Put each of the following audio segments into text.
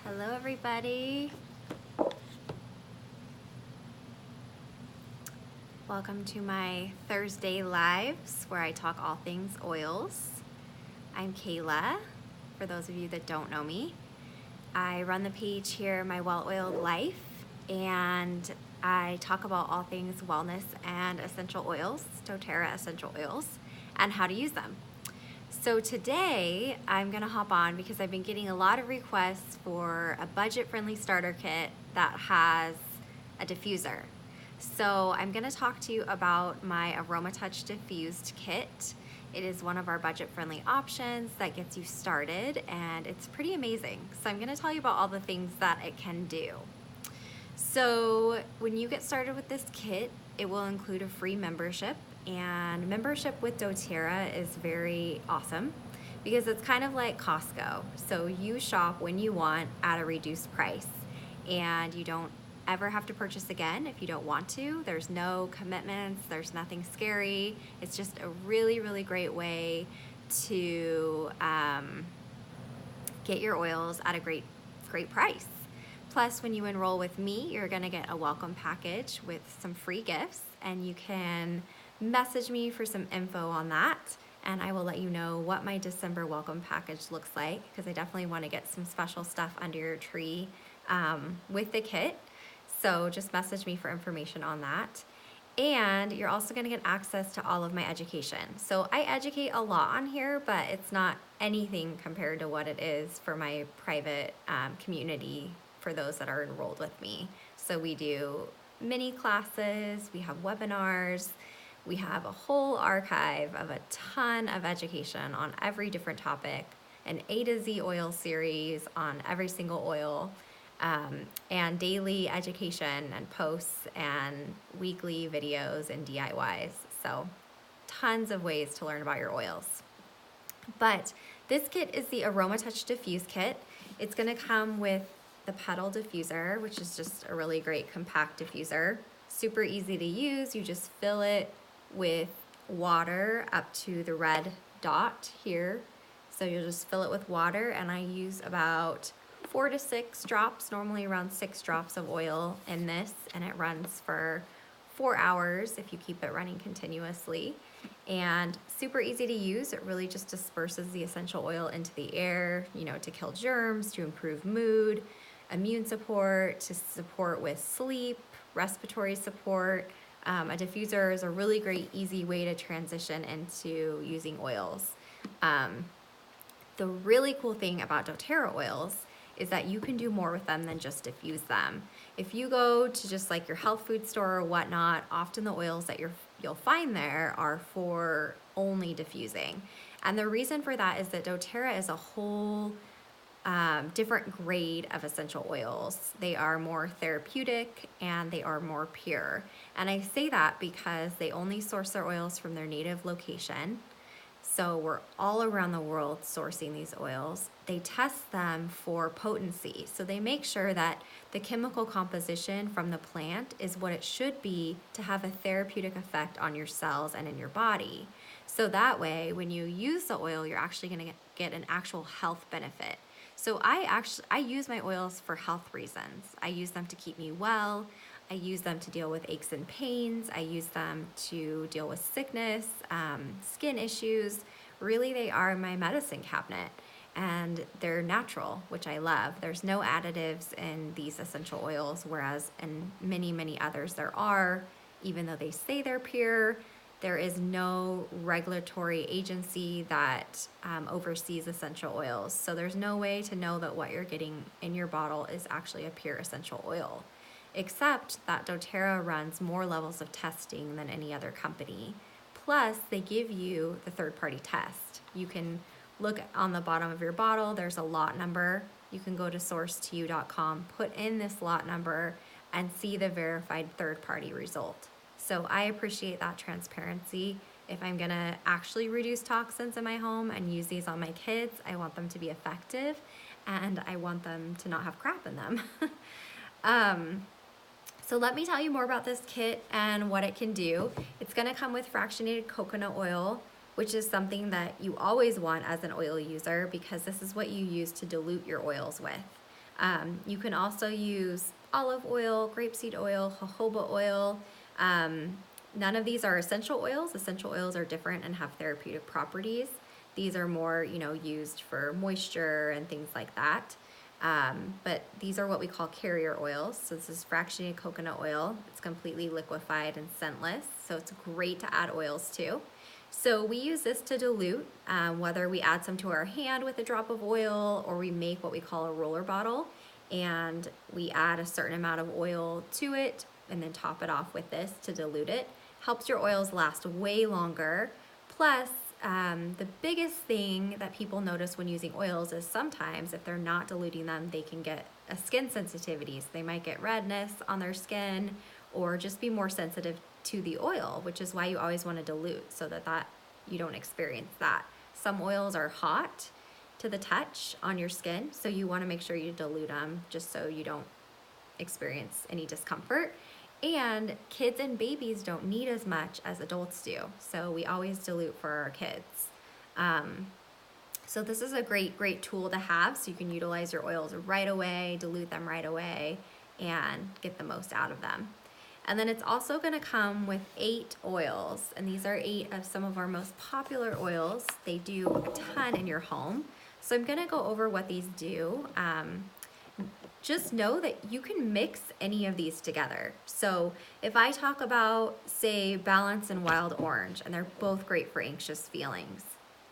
Hello everybody. Welcome to my Thursday lives where I talk all things oils. I'm Kayla, for those of you that don't know me. I run the page here, My Well Oiled Life, and I talk about all things wellness and essential oils, doTERRA essential oils, and how to use them. So today I'm gonna hop on because I've been getting a lot of requests for a budget-friendly starter kit that has a diffuser. So I'm gonna talk to you about my Aromatouch diffused kit. It is one of our budget-friendly options that gets you started, and it's pretty amazing. So I'm gonna tell you about all the things that it can do. So when you get started with this kit, it will include a free membership, and membership with doTERRA is very awesome because it's kind of like Costco. So you shop when you want at a reduced price, and you don't ever have to purchase again if you don't want to. There's no commitments, there's nothing scary. It's just a really, really great way to get your oils at a great price. Plus, when you enroll with me, you're gonna get a welcome package with some free gifts, and you can message me for some info on that, and I will let you know what my December welcome package looks like, because I definitely want to get some special stuff under your tree with the kit. So just message me for information on that. And you're also going to get access to all of my education. So I educate a lot on here, but it's not anything compared to what it is for my private community for those that are enrolled with me. So we do mini classes, we have webinars, we have a whole archive of a ton of education on every different topic, an A to Z oil series on every single oil, and daily education and posts and weekly videos and DIYs. So tons of ways to learn about your oils. But this kit is the Aromatouch Diffuse Kit. It's gonna come with the Petal Diffuser, which is just a really great compact diffuser. Super easy to use. You just fill it with water up to the red dot here. So you'll just fill it with water, and I use about 4 to 6 drops, normally around 6 drops of oil in this, and it runs for 4 hours if you keep it running continuously. And super easy to use. It really just disperses the essential oil into the air, to kill germs, to improve mood, immune support, to support with sleep, respiratory support. A diffuser is a really great, easy way to transition into using oils. The really cool thing about doTERRA oils is that you can do more with them than just diffuse them. If you go to just like your health food store or whatnot, often the oils that you'll find there are for only diffusing. And the reason for that is that doTERRA is a whole different grade of essential oils. They are more therapeutic and they are more pure. And I say that because they only source their oils from their native location. So we're all around the world sourcing these oils. They test them for potency. So they make sure that the chemical composition from the plant is what it should be to have a therapeutic effect on your cells and in your body. So that way, when you use the oil, you're actually gonna get an actual health benefit. So I use my oils for health reasons. I use them to keep me well. I use them to deal with aches and pains. I use them to deal with sickness, skin issues. Really, they are my medicine cabinet, and they're natural, which I love. There's no additives in these essential oils, whereas in many, many others there are. Even though they say they're pure, there is no regulatory agency that oversees essential oils. So there's no way to know that what you're getting in your bottle is actually a pure essential oil, except that doTERRA runs more levels of testing than any other company. Plus, they give you the third-party test. You can look on the bottom of your bottle, there's a lot number. You can go to source2u.com, put in this lot number, and see the verified third-party result. So I appreciate that transparency. If I'm gonna actually reduce toxins in my home and use these on my kids, I want them to be effective, and I want them to not have crap in them. So let me tell you more about this kit and what it can do. It's gonna come with fractionated coconut oil, which is something that you always want as an oil user because this is what you use to dilute your oils with. You can also use olive oil, grapeseed oil, jojoba oil. None of these are essential oils. Essential oils are different and have therapeutic properties. These are more, used for moisture and things like that. But these are what we call carrier oils. So this is fractionated coconut oil. It's completely liquefied and scentless. So it's great to add oils to. So we use this to dilute, whether we add some to our hand with a drop of oil, or we make what we call a roller bottle and we add a certain amount of oil to it and then top it off with this to dilute it. Helps your oils last way longer. Plus, the biggest thing that people notice when using oils is sometimes if they're not diluting them, they can get a skin sensitivity. So they might get redness on their skin or just be more sensitive to the oil, which is why you always want to dilute so that you don't experience that. Some oils are hot to the touch on your skin, so you want to make sure you dilute them just so you don't experience any discomfort. And kids and babies don't need as much as adults do, so we always dilute for our kids. So this is a great tool to have, so you can utilize your oils right away, dilute them right away, and get the most out of them. And then it's also going to come with 8 oils, and these are 8 of some of our most popular oils. They do a ton in your home. So I'm going to go over what these do. Just know that you can mix any of these together. So if I talk about, say, Balance and Wild Orange, and they're both great for anxious feelings,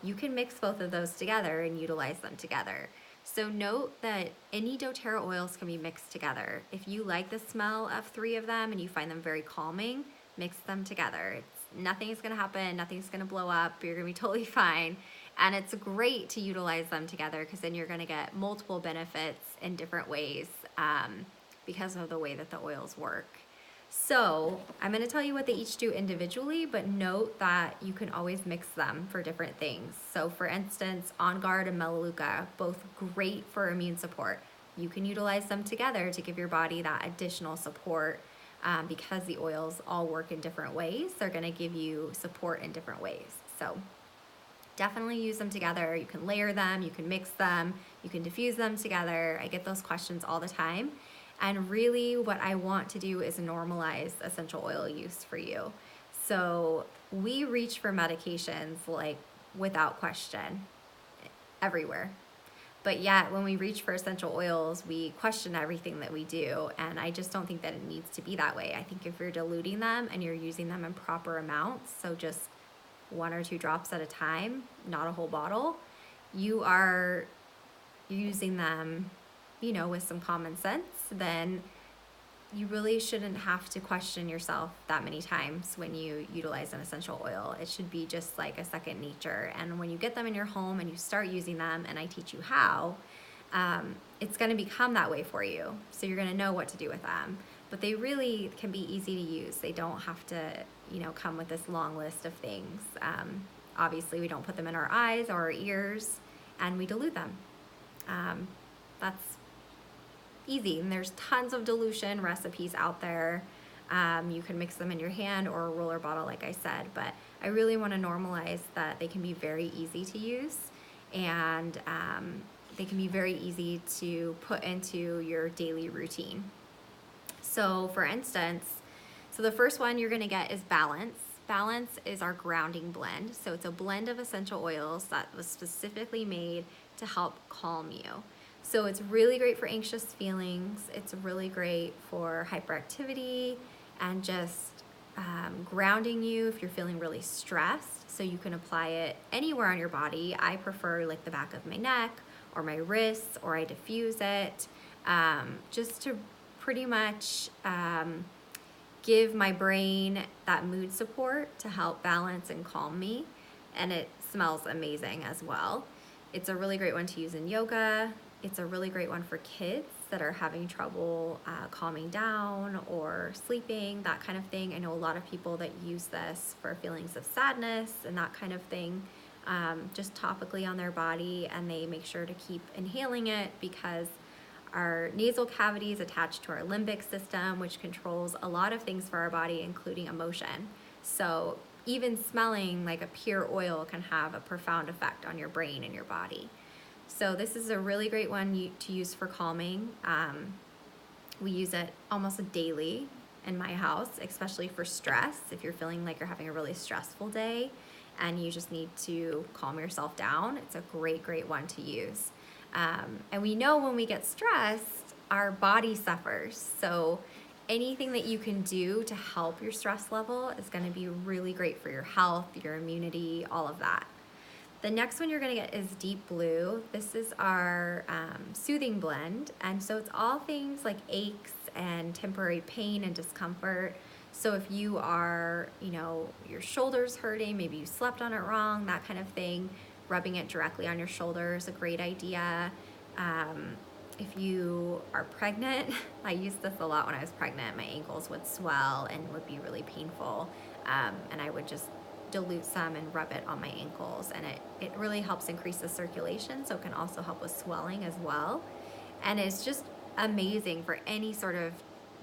you can mix both of those together and utilize them together. So note that any doTERRA oils can be mixed together. If you like the smell of 3 of them and you find them very calming, mix them together. Nothing's gonna happen, nothing's gonna blow up, you're gonna be totally fine. And it's great to utilize them together because then you're gonna get multiple benefits in different ways because of the way that the oils work. So I'm gonna tell you what they each do individually, but note that you can always mix them for different things. So for instance, OnGuard and Melaleuca, both great for immune support. You can utilize them together to give your body that additional support because the oils all work in different ways. They're gonna give you support in different ways. So definitely use them together. You can layer them, you can mix them, you can diffuse them together. I get those questions all the time. And really what I want to do is normalize essential oil use for you. So we reach for medications like without question everywhere. But yet when we reach for essential oils, we question everything that we do. And I just don't think that it needs to be that way. I think if you're diluting them and you're using them in proper amounts, so just 1 or 2 drops at a time, not a whole bottle, you are using them, with some common sense, then you really shouldn't have to question yourself that many times when you utilize an essential oil. It should be just like a second nature. And when you get them in your home and you start using them and I teach you how, it's going to become that way for you. So you're going to know what to do with them. But they really can be easy to use. They don't have to, come with this long list of things. Obviously, we don't put them in our eyes or our ears, and we dilute them. That's easy, and there's tons of dilution recipes out there. You can mix them in your hand or a roller bottle, like I said, but I really want to normalize that they can be very easy to use, and they can be very easy to put into your daily routine. So for instance, the first one you're going to get is Balance. Balance is our grounding blend. So it's a blend of essential oils that was specifically made to help calm you. So it's really great for anxious feelings. It's really great for hyperactivity and just grounding you if you're feeling really stressed. So you can apply it anywhere on your body. I prefer like the back of my neck or my wrists, or I diffuse it just to pretty much give my brain that mood support to help balance and calm me. And it smells amazing as well. It's a really great one to use in yoga. It's a really great one for kids that are having trouble calming down or sleeping, that kind of thing. I know a lot of people that use this for feelings of sadness and that kind of thing, just topically on their body, and they make sure to keep inhaling it because our nasal cavity is attached to our limbic system, which controls a lot of things for our body, including emotion. So even smelling like a pure oil can have a profound effect on your brain and your body. So this is a really great one to use for calming. We use it almost daily in my house, especially for stress. If you're feeling like you're having a really stressful day and you just need to calm yourself down, it's a great one to use. And we know when we get stressed, our body suffers. So anything that you can do to help your stress level is going to be really great for your health, your immunity, all of that. The next one you're gonna get is Deep Blue. This is our soothing blend. And so it's all things like aches and temporary pain and discomfort. So if you are, your shoulder's hurting, maybe you slept on it wrong, that kind of thing, rubbing it directly on your shoulder is a great idea. If you are pregnant, I used this a lot when I was pregnant. My ankles would swell and would be really painful. And I would just dilute some and rub it on my ankles, and it really helps increase the circulation, so it can also help with swelling as well. And it's just amazing for any sort of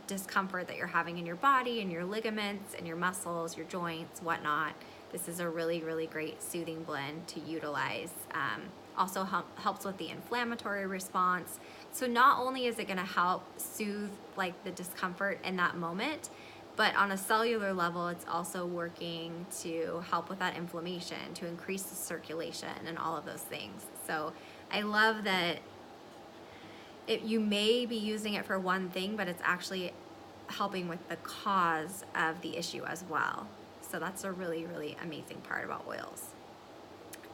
discomfort that you're having in your body, in your ligaments, in your muscles, your joints, whatnot. This is a really great soothing blend to utilize. Also helps with the inflammatory response. So not only is it going to help soothe like the discomfort in that moment, but on a cellular level, it's also working to help with that inflammation, to increase the circulation and all of those things. So I love that you may be using it for one thing, but it's actually helping with the cause of the issue as well. So that's a really amazing part about oils.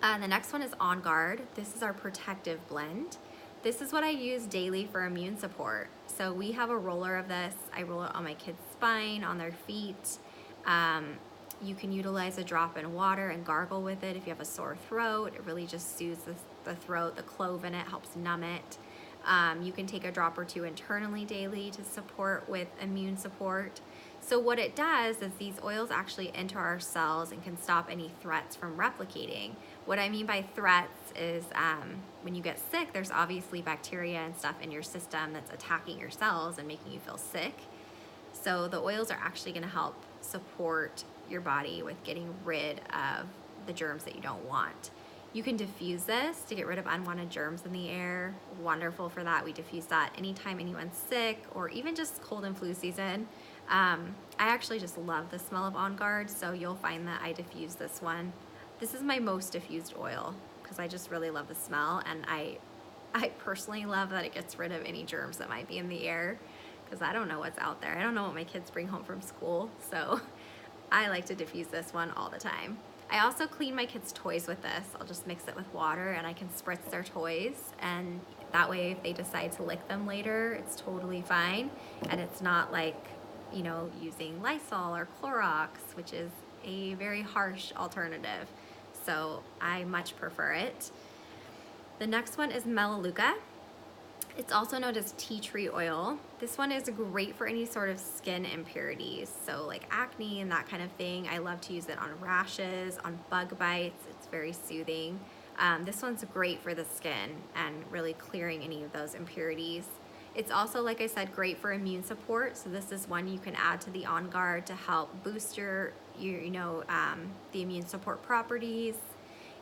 The next one is OnGuard. This is our protective blend. This is what I use daily for immune support. So we have a roller of this. I roll it on my kids' spine, on their feet. You can utilize a drop in water and gargle with it if you have a sore throat. It really just soothes the throat. The clove in it helps numb it. You can take a drop or two internally daily to support with immune support. So what it does is these oils actually enter our cells and can stop any threats from replicating. What I mean by threats is when you get sick, there's obviously bacteria and stuff in your system that's attacking your cells and making you feel sick. So the oils are actually going to help support your body with getting rid of the germs that you don't want. You can diffuse this to get rid of unwanted germs in the air. Wonderful for that. We diffuse that anytime anyone's sick or even just cold and flu season. I actually just love the smell of OnGuard, so you'll find that I diffuse this one. This is my most diffused oil because I just really love the smell, and I personally love that it gets rid of any germs that might be in the air because I don't know what's out there. I don't know what my kids bring home from school, so I like to diffuse this one all the time. I also clean my kids' toys with this. I'll just mix it with water and I can spritz their toys, and that way if they decide to lick them later, it's totally fine. And it's not like, using Lysol or Clorox, which is a very harsh alternative. So I much prefer it. The next one is Melaleuca. It's also known as tea tree oil. This one is great for any sort of skin impurities, so like acne and that kind of thing. I love to use it on rashes, on bug bites. It's very soothing. This one's great for the skin and really clearing any of those impurities. It's also, like I said, great for immune support. So this is one you can add to the OnGuard to help boost your the immune support properties.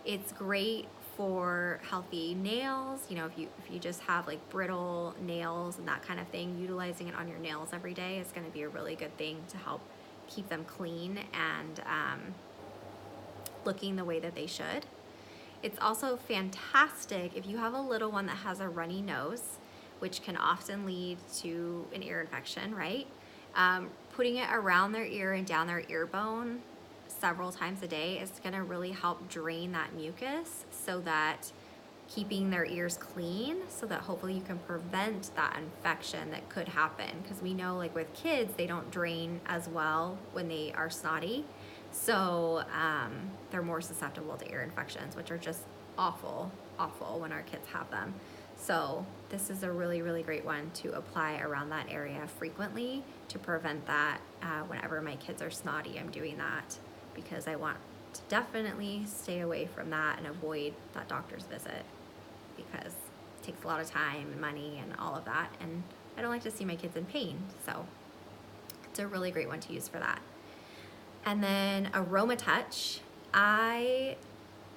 It's great for healthy nails. If you just have like brittle nails and that kind of thing, utilizing it on your nails every day is going to be a really good thing to help keep them clean and looking the way that they should. It's also fantastic if you have a little one that has a runny nose, which can often lead to an ear infection, right? Putting it around their ear and down their ear bone several times a day is going to really help drain that mucus, so that keeping their ears clean, so that hopefully you can prevent that infection that could happen. Because we know, like with kids, they don't drain as well when they are snotty, so they're more susceptible to ear infections, which are just awful when our kids have them. So this is a really great one to apply around that area frequently to prevent that. Whenever my kids are snotty, I'm doing that because I want to definitely stay away from that and avoid that doctor's visit, because it takes a lot of time and money and all of that, and I don't like to see my kids in pain. So it's a really great one to use for that. And then Aromatouch. I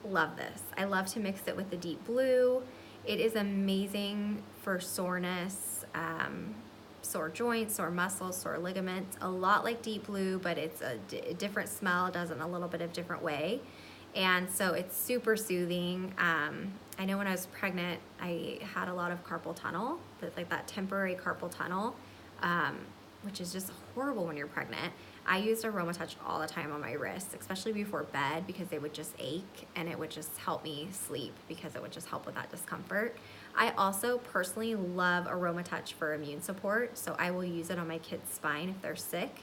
love this. I love to mix it with the Deep Blue. It is amazing for soreness, sore joints, sore muscles, sore ligaments, a lot like Deep Blue, but it's a different smell, does it in a little bit of different way. And so it's super soothing. I know when I was pregnant, I had a lot of carpal tunnel, like that temporary carpal tunnel, which is just horrible when you're pregnant. I used Aromatouch all the time on my wrists, especially before bed, because they would just ache, and it would just help me sleep because it would just help with that discomfort. I also personally love Aromatouch for immune support, so I will use it on my kids' spine if they're sick,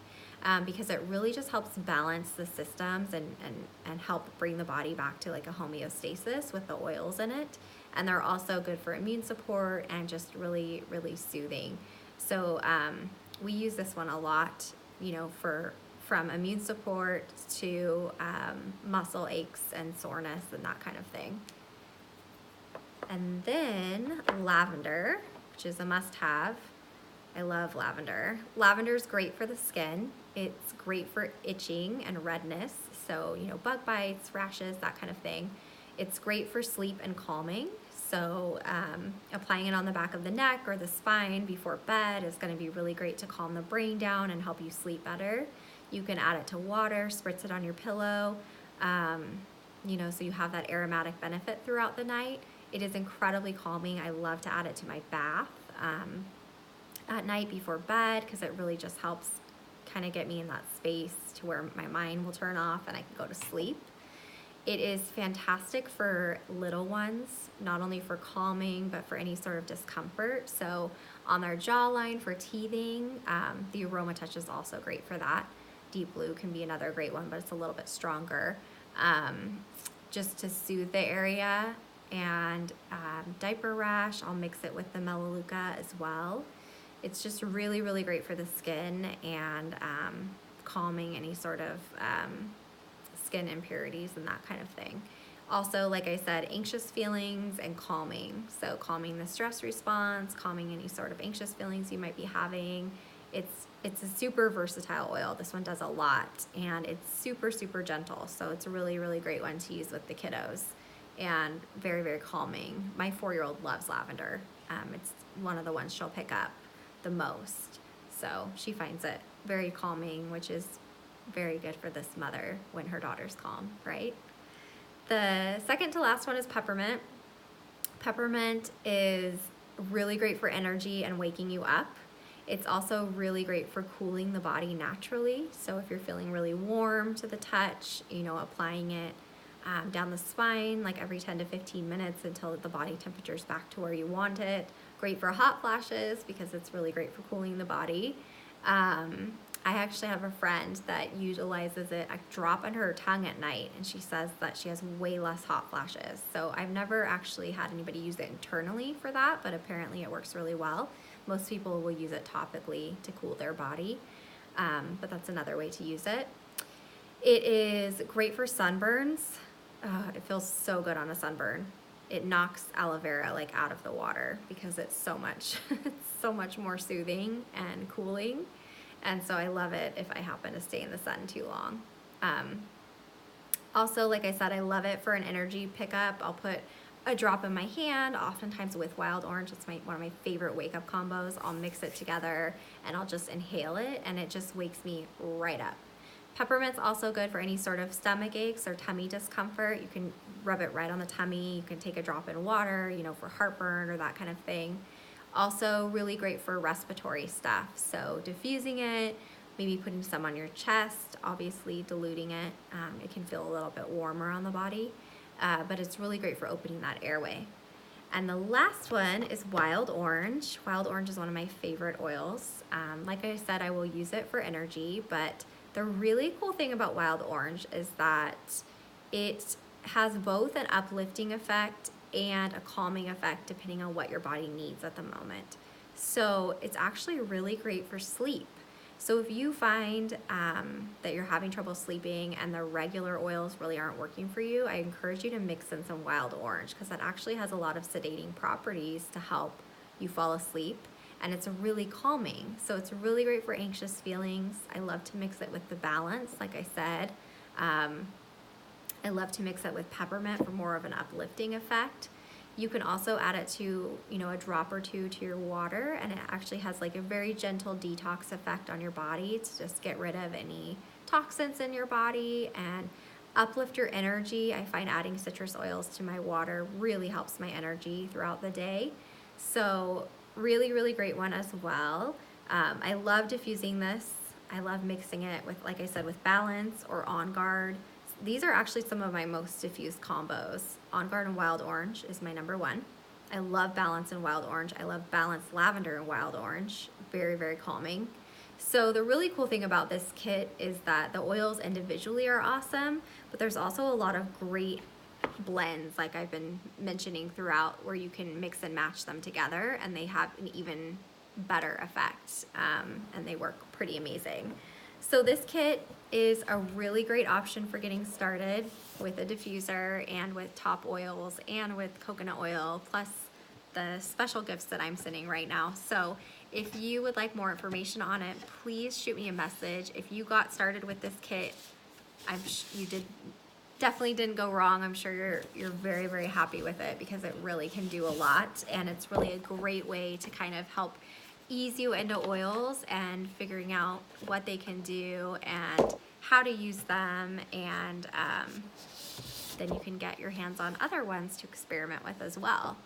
because it really just helps balance the systems and help bring the body back to like a homeostasis with the oils in it. And they're also good for immune support and just really, really soothing. So we use this one a lot, you know, from immune support to muscle aches and soreness and that kind of thing. And then lavender, which is a must-have. I love lavender. Lavender is great for the skin. It's great for itching and redness, so, you know, bug bites, rashes, that kind of thing. It's great for sleep and calming, so applying it on the back of the neck or the spine before bed is going to be really great to calm the brain down and help you sleep better. You can add it to water, spritz it on your pillow, you know, so you have that aromatic benefit throughout the night. It is incredibly calming. I love to add it to my bath at night before bed, because it really just helps kind of get me in that space to where my mind will turn off and I can go to sleep. It is fantastic for little ones, not only for calming, but for any sort of discomfort. So on their jawline for teething, the Aromatouch is also great for that. Deep Blue can be another great one, but it's a little bit stronger, just to soothe the area. And diaper rash, I'll mix it with the Melaleuca as well. It's just really, really great for the skin and calming any sort of skin impurities and that kind of thing. Also, like I said, anxious feelings and calming. So calming the stress response, calming any sort of anxious feelings you might be having. It's a super versatile oil. This one does a lot, and it's super, super gentle. So it's a really, really great one to use with the kiddos, and very, very calming. My 4-year-old loves lavender. It's one of the ones she'll pick up the most. So she finds it very calming, which is very good for this mother when her daughter's calm, right? The second to last one is peppermint. Peppermint is really great for energy and waking you up. It's also really great for cooling the body naturally. So if you're feeling really warm to the touch, you know, applying it down the spine like every 10 to 15 minutes until the body temperature is back to where you want it. Great for hot flashes because it's really great for cooling the body. I actually have a friend that utilizes it a drop under her tongue at night, and she says that she has way less hot flashes. So I've never actually had anybody use it internally for that, but apparently it works really well. Most people will use it topically to cool their body, but that's another way to use it. It is great for sunburns. It feels so good on a sunburn. It knocks aloe vera like out of the water because it's so much, it's so much more soothing and cooling. And so I love it if I happen to stay in the sun too long. Also, like I said, I love it for an energy pickup. I'll put a drop in my hand, oftentimes with wild orange. It's one of my favorite wake up combos. I'll mix it together and I'll just inhale it, and it just wakes me right up. Peppermint's also good for any sort of stomach aches or tummy discomfort. You can rub it right on the tummy. You can take a drop in water, you know, for heartburn or that kind of thing. Also really great for respiratory stuff. So diffusing it, maybe putting some on your chest, obviously diluting it. It can feel a little bit warmer on the body, but it's really great for opening that airway. And the last one is wild orange. Wild orange is one of my favorite oils. Like I said, I will use it for energy, but the really cool thing about wild orange is that it has both an uplifting effect and a calming effect depending on what your body needs at the moment. So it's actually really great for sleep. So if you find that you're having trouble sleeping and the regular oils really aren't working for you, I encourage you to mix in some wild orange, because that actually has a lot of sedating properties to help you fall asleep. And it's really calming. So it's really great for anxious feelings. I love to mix it with the balance, like I said. I love to mix it with peppermint for more of an uplifting effect. You can also add it to, you know, a drop or two to your water, and it actually has like a very gentle detox effect on your body to just get rid of any toxins in your body and uplift your energy. I find adding citrus oils to my water really helps my energy throughout the day. So really, really great one as well. I love diffusing this. I love mixing it with, like I said, with Balance or OnGuard. These are actually some of my most diffused combos. OnGuard and Wild Orange is my #1. I love Balance and Wild Orange. I love Balance Lavender and Wild Orange. Very, very calming. So the really cool thing about this kit is that the oils individually are awesome, but there's also a lot of great blends, like I've been mentioning throughout, where you can mix and match them together and they have an even better effect, and they work pretty amazing. So this kit is a really great option for getting started with a diffuser and with top oils and with coconut oil, plus the special gifts that I'm sending right now. So if you would like more information on it, please shoot me a message. If you got started with this kit, you definitely didn't go wrong. I'm sure you're very, very happy with it because it really can do a lot, and it's really a great way to kind of help ease you into oils and figuring out what they can do and how to use them, and then you can get your hands on other ones to experiment with as well.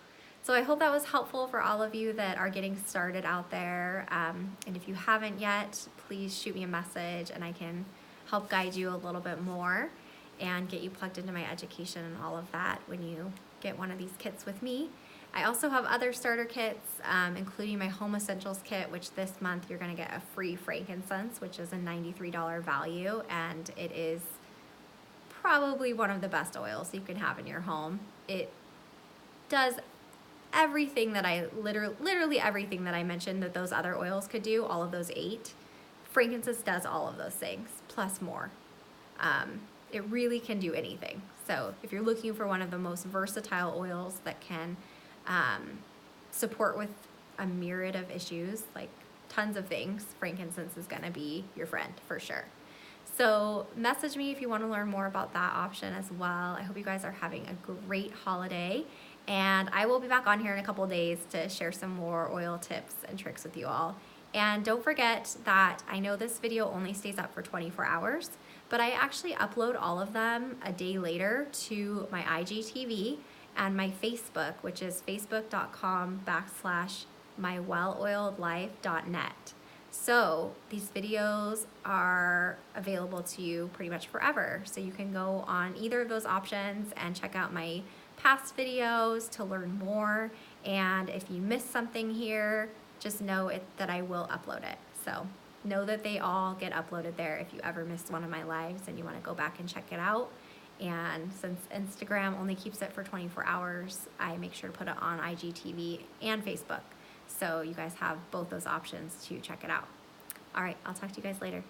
So I hope that was helpful for all of you that are getting started out there, and if you haven't yet, please shoot me a message and I can help guide you a little bit more and get you plugged into my education and all of that when you get one of these kits with me. I also have other starter kits, including my Home Essentials kit, which this month you're gonna get a free frankincense, which is a $93 value, and it is probably one of the best oils you can have in your home. It does everything that literally everything that I mentioned that those other oils could do, all of those 8. Frankincense does all of those things, plus more. It really can do anything. So if you're looking for one of the most versatile oils that can support with a myriad of issues, like tons of things, frankincense is gonna be your friend for sure. So message me if you want to learn more about that option as well. I hope you guys are having a great holiday, and I will be back on here in a couple days to share some more oil tips and tricks with you all. And don't forget that I know this video only stays up for 24 hours, but I actually upload all of them a day later to my IGTV and my Facebook, which is facebook.com/mywelloiledlife.net. So these videos are available to you pretty much forever. So you can go on either of those options and check out my past videos to learn more. And if you missed something here, just know that I will upload it. So know that they all get uploaded there if you ever missed one of my lives and you want to go back and check it out. And since Instagram only keeps it for 24 hours, I make sure to put it on IGTV and Facebook. So you guys have both those options to check it out. All right, I'll talk to you guys later.